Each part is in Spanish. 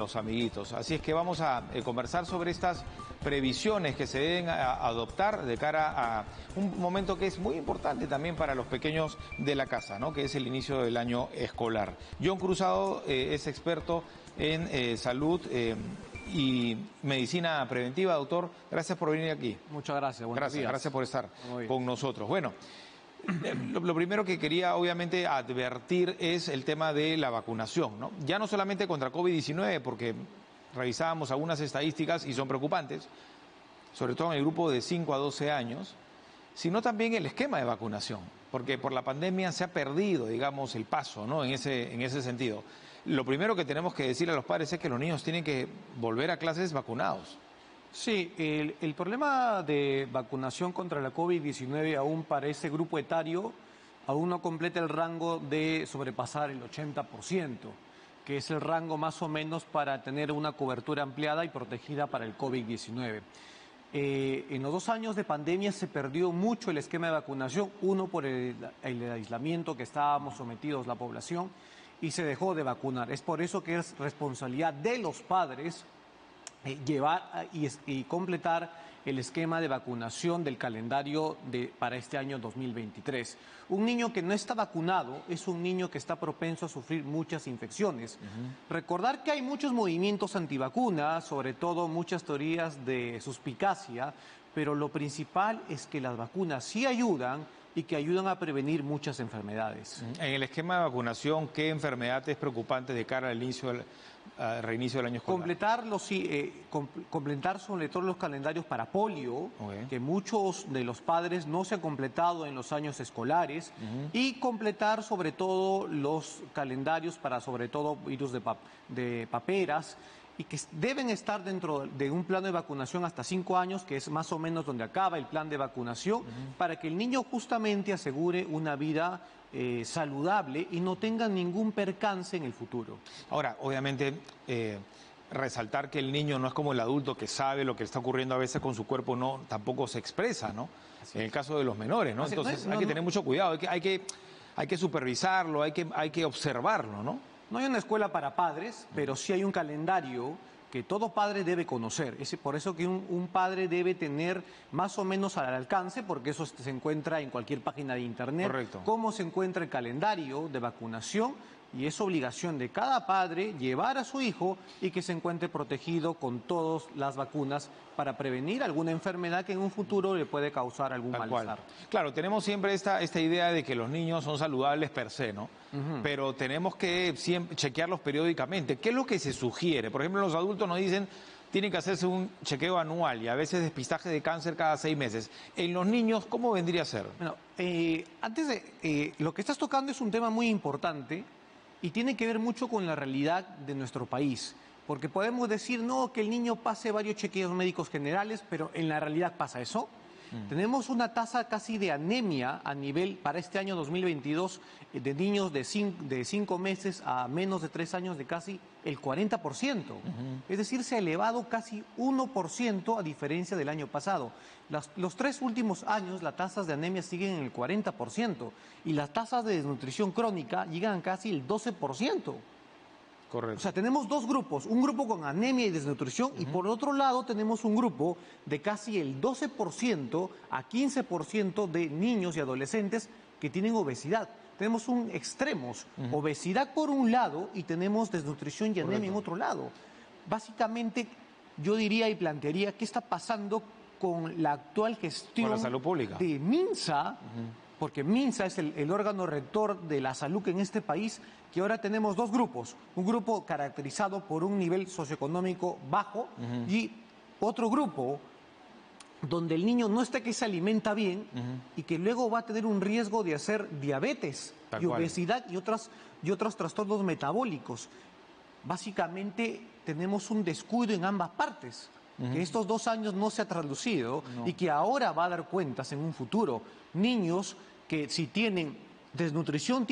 Los amiguitos. Así es que vamos a conversar sobre estas previsiones que se deben adoptar de cara a un momento que es muy importante también para los pequeños de la casa, ¿no? Que es el inicio del año escolar. John Cruzado es experto en salud y medicina preventiva. Doctor, gracias por venir aquí. Muchas gracias. Buenos días. Gracias por estar con nosotros. Bueno, lo primero que quería obviamente advertir es el tema de la vacunación, ¿no? Ya no solamente contra COVID-19, porque revisábamos algunas estadísticas y son preocupantes, sobre todo en el grupo de 5 a 12 años, sino también el esquema de vacunación, porque por la pandemia se ha perdido, digamos, el paso, ¿no? En ese sentido. Lo primero que tenemos que decirle a los padres es que los niños tienen que volver a clases vacunados. Sí, el problema de vacunación contra la COVID-19 aún para ese grupo etario aún no completa el rango de sobrepasar el 80%, que es el rango más o menos para tener una cobertura ampliada y protegida para el COVID-19. En los 2 años de pandemia se perdió mucho el esquema de vacunación, uno por el aislamiento que estábamos sometidos la población y se dejó de vacunar. Es por eso que es responsabilidad de los padres llevar y completar el esquema de vacunación del calendario para este año 2023. Un niño que no está vacunado es un niño que está propenso a sufrir muchas infecciones. Recordar que hay muchos movimientos antivacunas, sobre todo muchas teorías de suspicacia, pero lo principal es que las vacunas sí ayudan y que ayudan a prevenir muchas enfermedades. En el esquema de vacunación, ¿qué enfermedad es preocupante de cara al reinicio del año escolar? Completar sobre todo los calendarios para polio, que muchos de los padres no se han completado en los años escolares, y completar sobre todo los calendarios para sobre todo virus de paperas, y que deben estar dentro de un plano de vacunación hasta 5 años, que es más o menos donde acaba el plan de vacunación, para que el niño justamente asegure una vida saludable y no tenga ningún percance en el futuro. Ahora, obviamente, resaltar que el niño no es como el adulto que sabe lo que está ocurriendo a veces con su cuerpo, no, tampoco se expresa, ¿no? En el caso de los menores, ¿no? Entonces hay que tener mucho cuidado, hay que supervisarlo, hay que observarlo, ¿no? No hay una escuela para padres, pero sí hay un calendario que todo padre debe conocer. Es por eso que un padre debe tener más o menos al alcance, porque eso se encuentra en cualquier página de internet. Correcto. Cómo se encuentra el calendario de vacunación, y es obligación de cada padre llevar a su hijo y que se encuentre protegido con todas las vacunas para prevenir alguna enfermedad que en un futuro le puede causar algún malestar. Claro, tenemos siempre esta idea de que los niños son saludables per se, ¿no? Pero tenemos que siempre chequearlos periódicamente. ¿Qué es lo que se sugiere? Por ejemplo, los adultos nos dicen tienen que hacerse un chequeo anual y a veces despistaje de cáncer cada 6 meses. En los niños, ¿cómo vendría a ser? Bueno, lo que estás tocando es un tema muy importante y tiene que ver mucho con la realidad de nuestro país. Porque podemos decir, no, que el niño pase varios chequeos médicos generales, pero en la realidad pasa eso. Tenemos una tasa casi de anemia a nivel, para este año 2022, de niños de 5 meses a menos de 3 años de casi el 40%. Es decir, se ha elevado casi 1% a diferencia del año pasado. Los 3 últimos años las tasas de anemia siguen en el 40% y las tasas de desnutrición crónica llegan a casi el 12%. Correcto. O sea, tenemos 2 grupos, un grupo con anemia y desnutrición y por otro lado tenemos un grupo de casi el 12% a 15% de niños y adolescentes que tienen obesidad. Tenemos extremos, obesidad por un lado y tenemos desnutrición y anemia en otro lado. Básicamente yo diría y plantearía qué está pasando con la actual gestión con la salud pública de MINSA, porque MINSA es el órgano rector de la salud en este país, que ahora tenemos 2 grupos. Un grupo caracterizado por un nivel socioeconómico bajo y otro grupo donde el niño no está que se alimenta bien y que luego va a tener un riesgo de hacer diabetes y obesidad y otros trastornos metabólicos. Básicamente tenemos un descuido en ambas partes, que estos 2 años no se ha traducido y que ahora va a dar cuentas en un futuro. Niños que si tienen desnutrición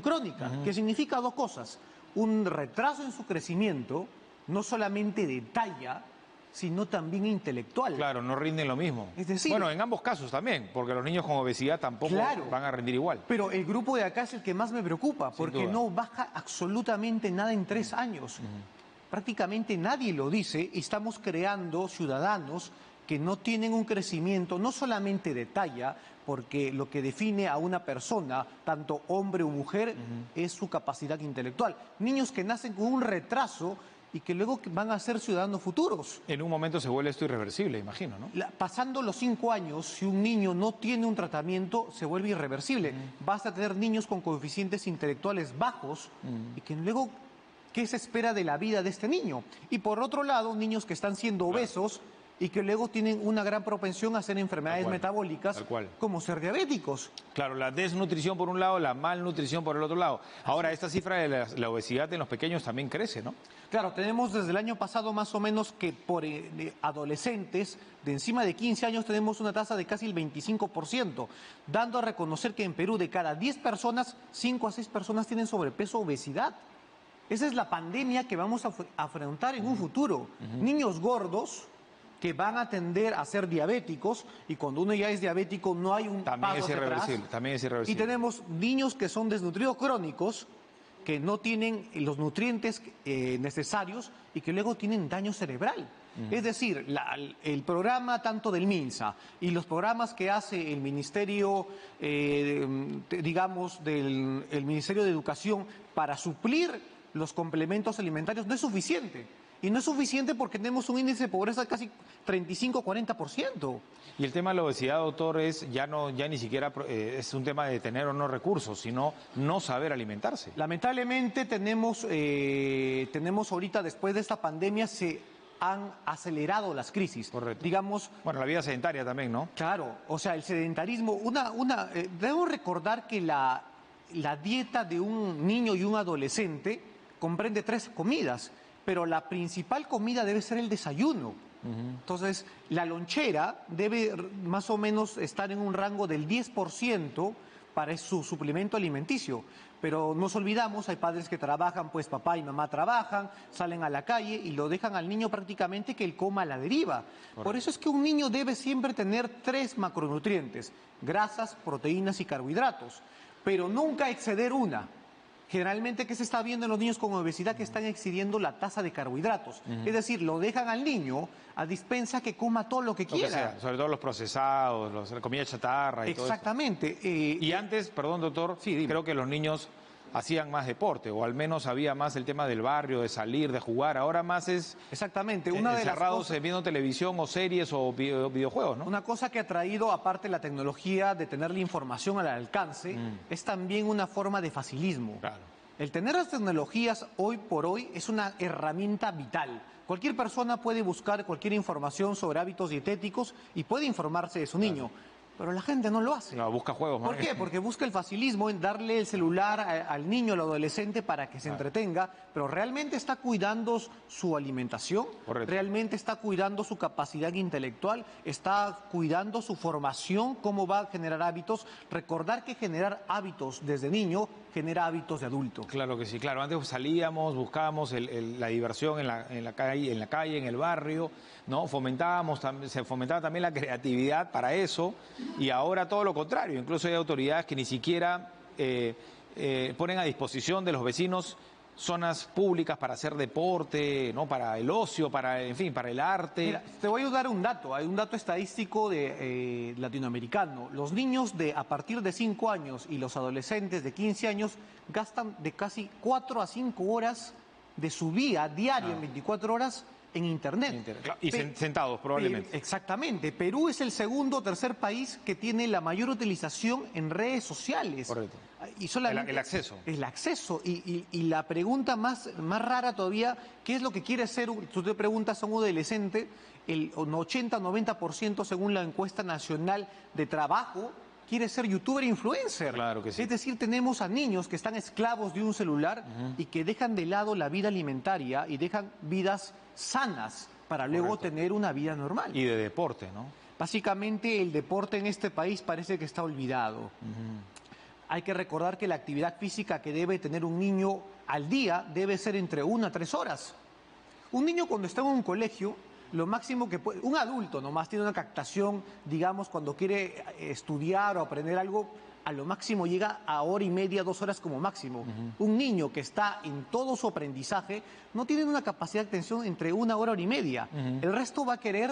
crónica, que significa 2 cosas. Un retraso en su crecimiento, no solamente de talla, sino también intelectual. Claro, no rinden lo mismo. Es decir, bueno, en ambos casos también, porque los niños con obesidad tampoco van a rendir igual. Pero el grupo de acá es el que más me preocupa, porque no baja absolutamente nada en 3 años. prácticamente nadie lo dice y estamos creando ciudadanos que no tienen un crecimiento no solamente de talla, porque lo que define a una persona, tanto hombre o mujer, es su capacidad intelectual. Niños que nacen con un retraso y que luego van a ser ciudadanos futuros. En un momento se vuelve esto irreversible, imagino, ¿no? Pasando los 5 años, si un niño no tiene un tratamiento, se vuelve irreversible. Vas a tener niños con coeficientes intelectuales bajos y que luego, ¿qué se espera de la vida de este niño? Y por otro lado, niños que están siendo obesos y que luego tienen una gran propensión a hacer enfermedades metabólicas, como ser diabéticos. Claro, la desnutrición por un lado, la malnutrición por el otro lado. Ahora, esta cifra de la obesidad en los pequeños también crece, ¿no? Claro, tenemos desde el año pasado más o menos que por adolescentes de encima de 15 años tenemos una tasa de casi el 25%, dando a reconocer que en Perú de cada 10 personas, 5 a 6 personas tienen sobrepeso o obesidad. Esa es la pandemia que vamos a afrontar en un futuro. Niños gordos que van a tender a ser diabéticos, y cuando uno ya es diabético no hay un También paso es hacia irreversible, atrás. también es Y irreversible. tenemos niños que son desnutridos crónicos, que no tienen los nutrientes necesarios y que luego tienen daño cerebral. Es decir, el programa tanto del MINSA y los programas que hace el Ministerio, digamos, el Ministerio de Educación para suplir los complementos alimentarios no es suficiente. Y no es suficiente porque tenemos un índice de pobreza de casi 35-40%. Y el tema de la obesidad, doctor, ya ni siquiera es un tema de tener o no recursos, sino no saber alimentarse. Lamentablemente tenemos ahorita, después de esta pandemia, se han acelerado las crisis. Correcto. Digamos, bueno, la vida sedentaria también, ¿no? claro, o sea, el sedentarismo, debemos recordar que la dieta de un niño y un adolescente comprende 3 comidas, pero la principal comida debe ser el desayuno. Entonces, la lonchera debe más o menos estar en un rango del 10% para su suplemento alimenticio. Pero nos olvidamos, hay padres que trabajan, pues papá y mamá trabajan, salen a la calle y lo dejan al niño prácticamente que él coma a la deriva. Correcto. Por eso es que un niño debe siempre tener 3 macronutrientes: grasas, proteínas y carbohidratos, pero nunca exceder una. Generalmente, ¿qué se está viendo en los niños con obesidad? Que están excediendo la tasa de carbohidratos. Es decir, lo dejan al niño a dispensa que coma todo lo que quiera. Lo que sea, sobre todo los procesados, la comida chatarra y exactamente. todo eso. Y antes, perdón, doctor, sí, creo que los niños hacían más deporte, o al menos había más el tema del barrio, de salir, de jugar. Ahora más es exactamente encerrados viendo televisión o series o videojuegos, ¿no? Una cosa que ha traído, aparte la tecnología de tener la información al alcance, es también una forma de facilismo. Claro. El tener las tecnologías hoy por hoy es una herramienta vital. Cualquier persona puede buscar cualquier información sobre hábitos dietéticos y puede informarse de su niño. Pero la gente no lo hace. No, busca juegos. ¿Por qué? Porque busca el facilismo en darle el celular al niño, al adolescente, para que se entretenga, pero realmente está cuidando su alimentación, realmente está cuidando su capacidad intelectual, está cuidando su formación, cómo va a generar hábitos. Recordar que generar hábitos desde niño genera hábitos de adulto. Claro que sí, claro. Antes salíamos, buscábamos la diversión en la calle, en el barrio, ¿no? Se fomentaba también la creatividad para eso, y ahora todo lo contrario. Incluso hay autoridades que ni siquiera ponen a disposición de los vecinos zonas públicas para hacer deporte, ¿no? Para el ocio, en fin, para el arte. Mira, te voy a dar un dato. Hay un dato estadístico de latinoamericano. Los niños a partir de 5 años y los adolescentes de 15 años gastan de casi 4 a 5 horas de su vida diaria en 24 horas en Internet. Y sentados, probablemente. Exactamente. Perú es el segundo o tercer país que tiene la mayor utilización en redes sociales. Correcto. Y solamente el acceso. El acceso. Y la pregunta más rara todavía, ¿qué es lo que quiere ser? Tú te preguntas a un adolescente, el 80-90% según la encuesta nacional de trabajo, quiere ser youtuber e influencer. Claro que sí. Es decir, tenemos a niños que están esclavos de un celular y que dejan de lado la vida alimentaria y dejan vidas sanas para luego tener una vida normal. Y de deporte, ¿no? Básicamente el deporte en este país parece que está olvidado. Hay que recordar que la actividad física que debe tener un niño al día debe ser entre 1 a 3 horas. Un niño cuando está en un colegio, lo máximo que puede, un adulto nomás tiene una captación, digamos, cuando quiere estudiar o aprender algo, a lo máximo llega a hora y media, 2 horas como máximo. Un niño que está en todo su aprendizaje no tiene una capacidad de atención entre 1 hora, hora y media. El resto va a querer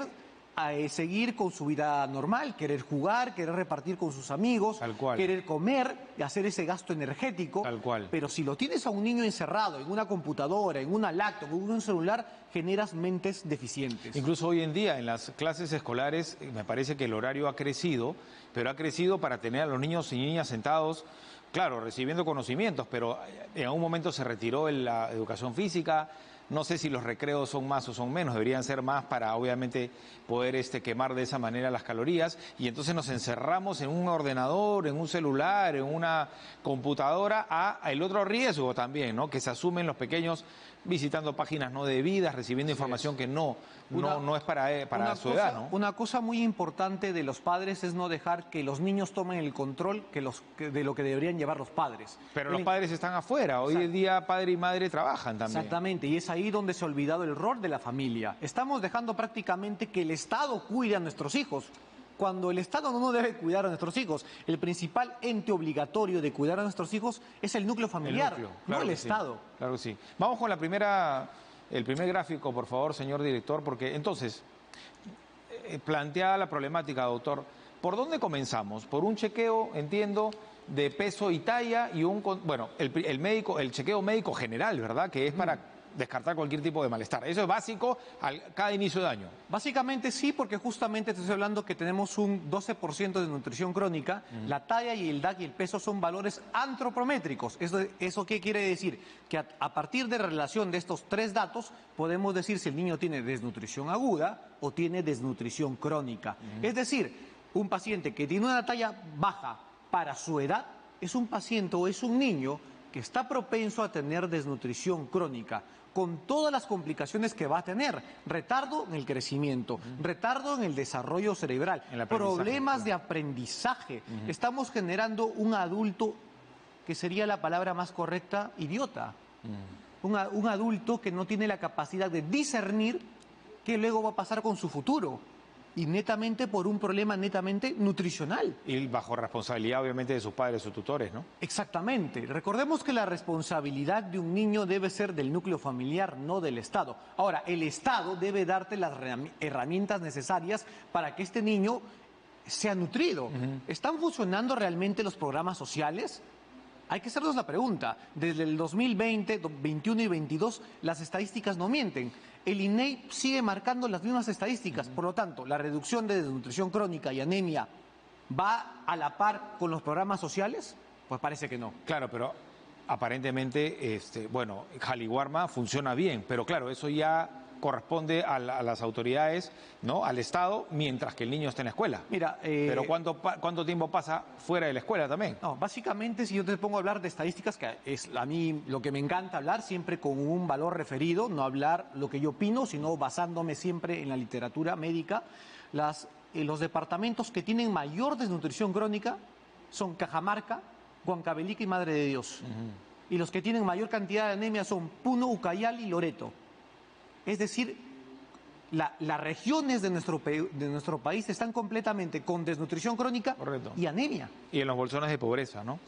seguir con su vida normal, querer jugar, querer repartir con sus amigos, Tal cual. querer comer y hacer ese gasto energético. Tal cual. Pero si lo tienes a un niño encerrado en una computadora, en una laptop, en un celular, generas mentes deficientes. Incluso hoy en día en las clases escolares me parece que el horario ha crecido, pero ha crecido para tener a los niños y niñas sentados, claro, recibiendo conocimientos, pero en algún momento se retiró la educación física. No sé si los recreos son más o son menos, deberían ser más para obviamente poder quemar de esa manera las calorías, y entonces nos encerramos en un ordenador, en un celular, en una computadora, a el otro riesgo también, ¿no? Que se asumen los pequeños visitando páginas no debidas, recibiendo información que no es para su edad, ¿no? Una cosa muy importante de los padres es no dejar que los niños tomen el control de lo que deberían llevar los padres. Pero los padres están afuera, hoy en día padre y madre trabajan también. Exactamente, y es ahí donde se ha olvidado el rol de la familia. Estamos dejando prácticamente que el Estado cuide a nuestros hijos, cuando el Estado no debe cuidar a nuestros hijos. El principal ente obligatorio de cuidar a nuestros hijos es el núcleo familiar, no el Estado. Sí, claro que sí. Vamos con el primer gráfico, por favor, señor director, porque entonces, planteada la problemática, doctor, ¿por dónde comenzamos? Por un chequeo, entiendo, de peso y talla y el chequeo médico general, ¿verdad? Que es para descartar cualquier tipo de malestar. Eso es básico cada inicio de año. Básicamente sí, porque justamente te estoy hablando que tenemos un 12% de nutrición crónica. La talla y el DAC y el peso son valores antropométricos. ¿Eso qué quiere decir? Que a partir de relación de estos 3 datos podemos decir si el niño tiene desnutrición aguda o tiene desnutrición crónica. Es decir, un paciente que tiene una talla baja para su edad es un paciente o es un niño que está propenso a tener desnutrición crónica, con todas las complicaciones que va a tener: retardo en el crecimiento, retardo en el desarrollo cerebral, problemas de aprendizaje. Estamos generando un adulto que sería la palabra más correcta, idiota. Un adulto que no tiene la capacidad de discernir qué luego va a pasar con su futuro. Y netamente por un problema netamente nutricional. Y bajo responsabilidad, obviamente, de sus padres o tutores, ¿no? Exactamente. Recordemos que la responsabilidad de un niño debe ser del núcleo familiar, no del Estado. Ahora, el Estado debe darte las herramientas necesarias para que este niño sea nutrido. ¿Están funcionando realmente los programas sociales? Hay que hacernos la pregunta. Desde el 2020, 21 y 22, las estadísticas no mienten. El INEI sigue marcando las mismas estadísticas. Por lo tanto, la reducción de desnutrición crónica y anemia va a la par con los programas sociales. Pues parece que no. Claro, pero aparentemente, Jaliwarma funciona bien, pero claro, eso ya corresponde a las autoridades, ¿no? Al Estado, mientras que el niño está en la escuela. Mira, pero ¿cuánto tiempo pasa fuera de la escuela también? No, básicamente, si yo te pongo a hablar de estadísticas, que es a mí lo que me encanta hablar, siempre con un valor referido, no hablar lo que yo opino, sino basándome siempre en la literatura médica, los departamentos que tienen mayor desnutrición crónica son Cajamarca, Huancavelica y Madre de Dios. Y los que tienen mayor cantidad de anemia son Puno, Ucayali y Loreto. Es decir, las regiones de nuestro país están completamente con desnutrición crónica. Correcto. Y anemia. Y en los bolsones de pobreza, ¿no?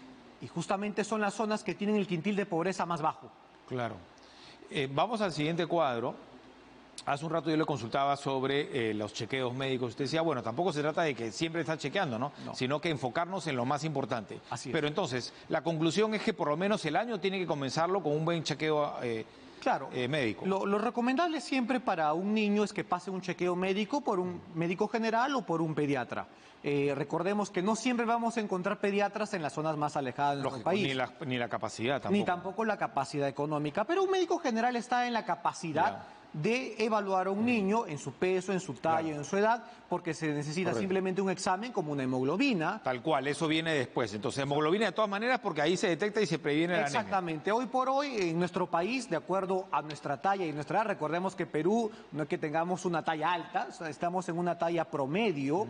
Y justamente son las zonas que tienen el quintil de pobreza más bajo. Claro. Vamos al siguiente cuadro. Hace un rato yo le consultaba sobre los chequeos médicos. Usted decía, bueno, tampoco se trata de que siempre está chequeando, ¿no? Sino que enfocarnos en lo más importante. Así es. Pero entonces, la conclusión es que por lo menos el año tiene que comenzarlo con un buen chequeo médico. Lo recomendable siempre para un niño es que pase un chequeo médico por un médico general o por un pediatra. Recordemos que no siempre vamos a encontrar pediatras en las zonas más alejadas de nuestro país. Ni la capacidad tampoco. Ni tampoco la capacidad económica. Pero un médico general está en la capacidad de evaluar a un niño en su peso, en su talla, en su edad, porque se necesita simplemente un examen como una hemoglobina. Tal cual, eso viene después. Entonces, hemoglobina de todas maneras porque ahí se detecta y se previene la anemia. Exactamente. Hoy por hoy, en nuestro país, de acuerdo a nuestra talla y nuestra edad, recordemos que Perú no es que tengamos una talla alta, o sea, estamos en una talla promedio,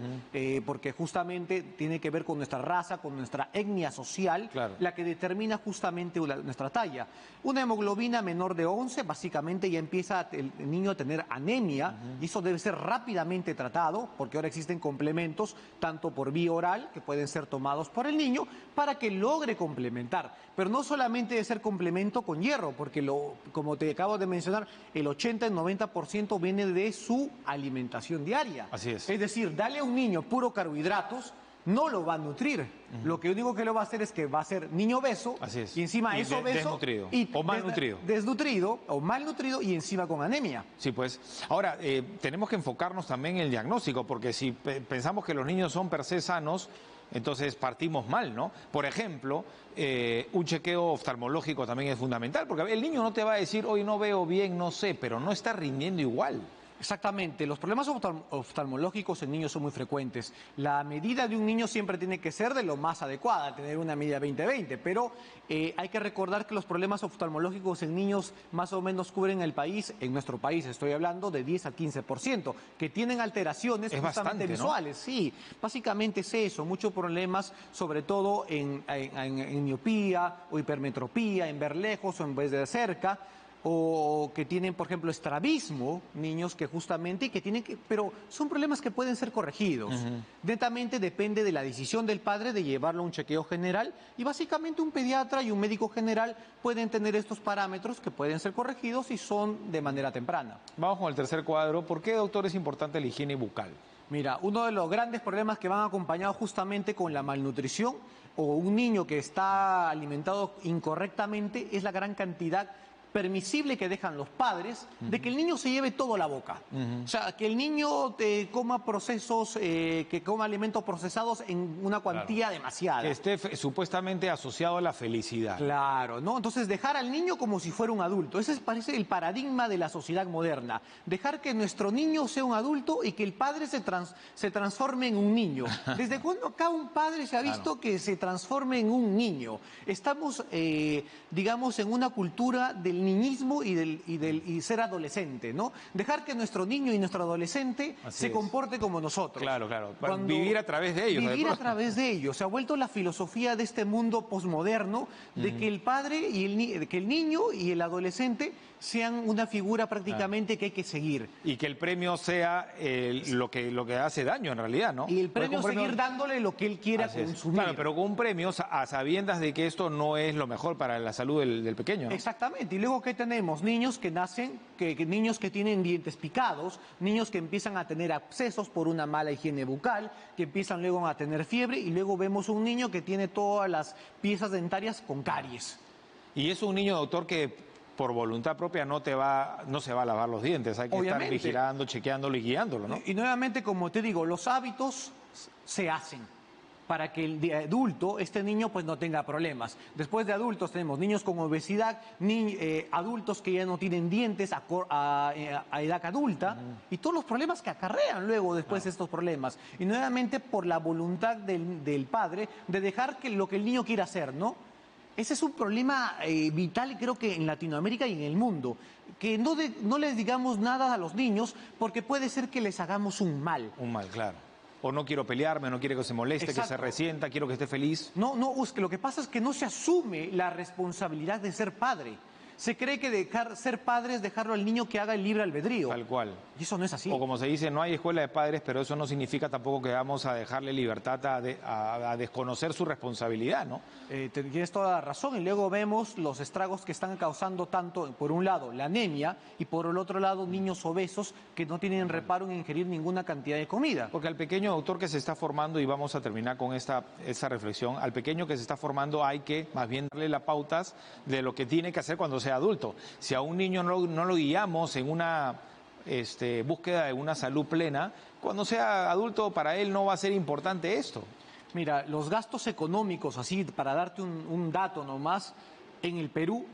porque justamente tiene que ver con nuestra raza, con nuestra etnia social, la que determina justamente nuestra talla. Una hemoglobina menor de 11, básicamente ya empieza niño a tener anemia, y eso debe ser rápidamente tratado, porque ahora existen complementos, tanto por vía oral, que pueden ser tomados por el niño, para que logre complementar. Pero no solamente debe ser complemento con hierro, porque como te acabo de mencionar, el 80 y 90% viene de su alimentación diaria. Así es. Es decir, darle a un niño puro carbohidratos no lo va a nutrir. Lo que único que lo va a hacer es que va a ser niño obeso. Así es. Y encima es obeso. Desnutrido. Y o malnutrido. Desnutrido o malnutrido y encima con anemia. Sí, pues. Ahora, tenemos que enfocarnos también en el diagnóstico, porque si pensamos que los niños son per se sanos, entonces partimos mal, ¿no? Por ejemplo, un chequeo oftalmológico también es fundamental, porque el niño no te va a decir, hoy no veo bien, no sé, pero no está rindiendo igual. Exactamente, los problemas oftalmológicos en niños son muy frecuentes. La medida de un niño siempre tiene que ser de lo más adecuada, tener una medida 20-20, pero hay que recordar que los problemas oftalmológicos en niños más o menos cubren el país, en nuestro país estoy hablando de 10 al 15%, que tienen alteraciones es justamente bastante, visuales. ¿No? Sí, básicamente es eso, muchos problemas, sobre todo en miopía o hipermetropía, en ver lejos o en vez de cerca, o que tienen, por ejemplo, estrabismo, niños que justamente, pero son problemas que pueden ser corregidos. Netamente depende de la decisión del padre de llevarlo a un chequeo general, y básicamente un pediatra y un médico general pueden tener estos parámetros que pueden ser corregidos y son de manera temprana. Vamos con el tercer cuadro. ¿Por qué, doctor, es importante la higiene bucal? Mira, uno de los grandes problemas que van acompañados justamente con la malnutrición o un niño que está alimentado incorrectamente es la gran cantidad permisible que dejan los padres de que el niño se lleve todo a la boca. O sea, que el niño coma que coma alimentos procesados en una cuantía demasiada. Que esté supuestamente asociado a la felicidad. Claro, ¿no? Entonces dejar al niño como si fuera un adulto. Ese parece el paradigma de la sociedad moderna. Dejar que nuestro niño sea un adulto y que el padre se transforme en un niño. ¿Desde cuándo acá un padre se ha visto que se transforme en un niño? Estamos, digamos, en una cultura del niñismo y ser adolescente, ¿no? Dejar que nuestro niño y nuestro adolescente se comporte como nosotros. Claro, claro. Vivir a través de ellos. Vivir a través de ellos. Se ha vuelto la filosofía de este mundo posmoderno de que el padre y que el niño y el adolescente sean una figura prácticamente que hay que seguir. Y que el premio sea lo que hace daño en realidad, ¿no? Y el premio seguir dándole lo que él quiera consumir. Claro, pero con un premio a sabiendas de que esto no es lo mejor para la salud del pequeño, ¿no? Exactamente. Y luego, ¿qué tenemos? Niños que nacen, niños que tienen dientes picados, niños que empiezan a tener abscesos por una mala higiene bucal, que empiezan luego a tener fiebre, y luego vemos un niño que tiene todas las piezas dentarias con caries. Y es un niño, doctor, que por voluntad propia no se va a lavar los dientes, hay que estar vigilando, chequeándolo y guiándolo, ¿no? Y nuevamente, como te digo, los hábitos se hacen para que el adulto, este niño, pues no tenga problemas. Después de adultos tenemos niños con obesidad, adultos que ya no tienen dientes a edad adulta, y todos los problemas que acarrean luego después de estos problemas. Y nuevamente por la voluntad del padre de dejar que lo que el niño quiera hacer, ¿no? Ese es un problema vital, creo que en Latinoamérica y en el mundo, que no les digamos nada a los niños porque puede ser que les hagamos un mal. Un mal, claro. O no quiero pelearme, no quiero que se moleste, que se resienta, quiero que esté feliz. No, es que lo que pasa es que no se asume la responsabilidad de ser padre. Se cree que ser padre es dejarlo al niño que haga el libre albedrío. Tal cual. Y eso no es así. O como se dice, no hay escuela de padres, pero eso no significa tampoco que vamos a dejarle libertad a desconocer su responsabilidad, ¿no? Tienes toda la razón. Y luego vemos los estragos que están causando tanto, por un lado, la anemia, y por el otro lado, niños obesos que no tienen reparo en ingerir ninguna cantidad de comida. Porque al pequeño doctor que se está formando, y vamos a terminar con esta reflexión, al pequeño que se está formando hay que más bien darle las pautas de lo que tiene que hacer cuando sea adulto. Si a un niño no lo guiamos en una búsqueda de una salud plena, cuando sea adulto para él no va a ser importante esto. Mira, los gastos económicos, así para darte un dato nomás, en el Perú,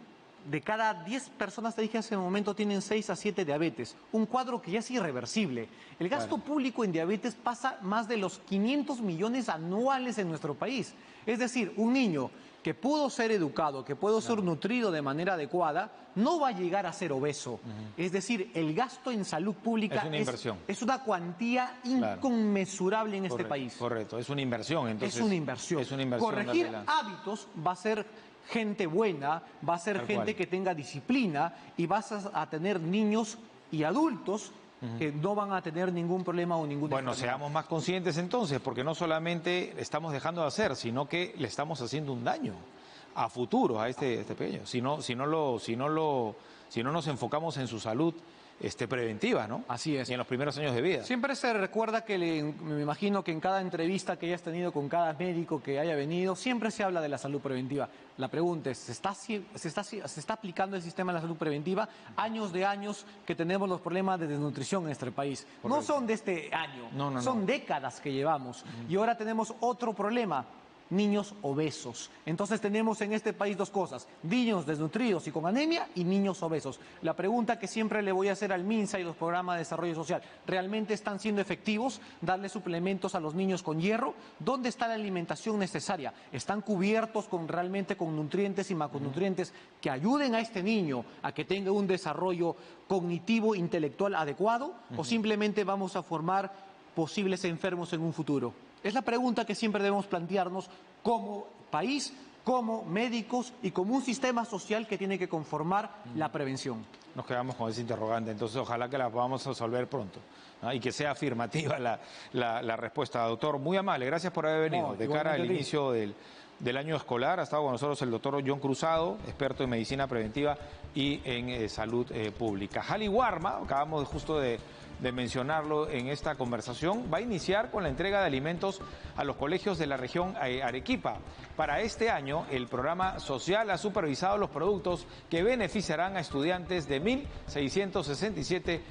de cada 10 personas, te dije hace un momento, tienen 6 a 7 diabetes. Un cuadro que ya es irreversible. El gasto público en diabetes pasa más de los 500 millones anuales en nuestro país. Es decir, un niño que pudo ser educado, que pudo ser nutrido de manera adecuada, no va a llegar a ser obeso. Es decir, el gasto en salud pública es una inversión. Es una cuantía inconmensurable en este país. Correcto, es una inversión. Entonces, es una inversión. Corregir hábitos va a ser gente buena, va a ser gente que tenga disciplina, y vas a tener niños y adultos que no van a tener ningún problema o ningún Bueno, seamos más conscientes entonces, porque no solamente estamos dejando de hacer, sino que le estamos haciendo un daño a futuro a este pequeño. Si no nos enfocamos en su salud preventiva, ¿no? Así es. Y en los primeros años de vida. Siempre se recuerda que me imagino que en cada entrevista que hayas tenido con cada médico que haya venido, siempre se habla de la salud preventiva. La pregunta es, ¿se está aplicando el sistema de la salud preventiva? Años de años que tenemos los problemas de desnutrición en este país. Correcto. No son de este año, son décadas que llevamos. Y ahora tenemos otro problema. Niños obesos. Entonces tenemos en este país dos cosas, niños desnutridos y con anemia y niños obesos. La pregunta que siempre le voy a hacer al MINSA y los programas de desarrollo social, ¿realmente están siendo efectivos darle suplementos a los niños con hierro? ¿Dónde está la alimentación necesaria? ¿Están cubiertos realmente con nutrientes y macronutrientes que ayuden a este niño a que tenga un desarrollo cognitivo, intelectual adecuado? ¿O simplemente vamos a formar posibles enfermos en un futuro? Es la pregunta que siempre debemos plantearnos como país, como médicos y como un sistema social que tiene que conformar la prevención. Nos quedamos con ese interrogante, entonces ojalá que la podamos resolver pronto, ¿no? Y que sea afirmativa la respuesta. Doctor, muy amable, gracias por haber venido. De cara al inicio del año escolar ha estado con nosotros el doctor John Cruzado, experto en medicina preventiva y en salud pública. Halley Warma, acabamos justo de mencionarlo en esta conversación, va a iniciar con la entrega de alimentos a los colegios de la región Arequipa. Para este año, el programa social ha supervisado los productos que beneficiarán a estudiantes de 1.667